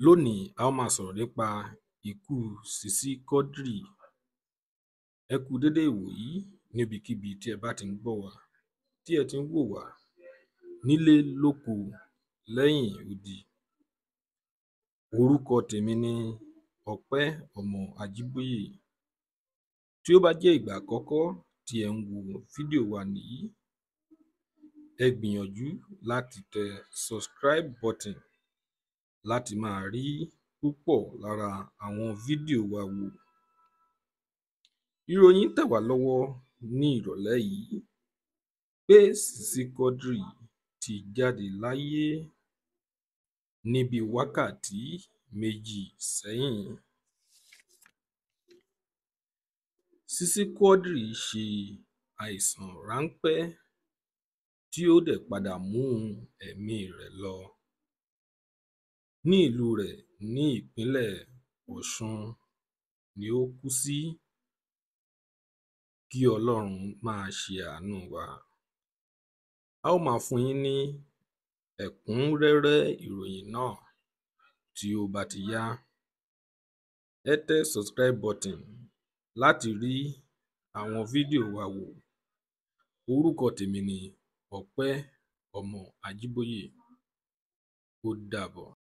Lónìí a ó máa sọ̀rọ̀ nípa ikú SiSi Quadri. Ẹ kú dédé ìwòyí níbikíbi tí ẹ bá ti ń gbọ́ wa, tí ẹ ti ń wò wá nílé lóko lẹ́yìn odi. Orúkọ tèmi ni Ọpẹ́ ọmọ Ajíbóyè. Tí ó bá jẹ́ ìgbà àkọ́kọ́ tí ẹ ń wo fídíò wa nìyí, ẹ gbìyànjú láti tẹ subscribe button láti máa rí púpọ̀ lára àwọn fídíò wa wò. Ìròyìn tẹ̀ wá lọ́wọ́ ní ìrọ̀lẹ́ yìí pé SiSi Quadri ti jáde láyé níbi wákàtí méjì sẹ́yìn. SiSi Quadri ṣe àìsàn ráńpẹ́ tí ó dẹ̀ padà mú ẹ̀mí rẹ̀ lọ ní ìlú rẹ̀ ní ìpínlẹ̀ Ọ̀ṣun ni ó kú sí. Kí Ọlọ́run máa ṣe àánú wa. A ó máa fún yín ní ẹ̀kúnrẹ́rẹ́ ìròyìn náà tí ó bá ti yá. Ẹ tẹ subscribe button láti rí àwọn fídíò wa wò. Orúkọ tèmi ni Ọpẹ́ ọmọ Ajíbóyè. Ó dàbọ̀.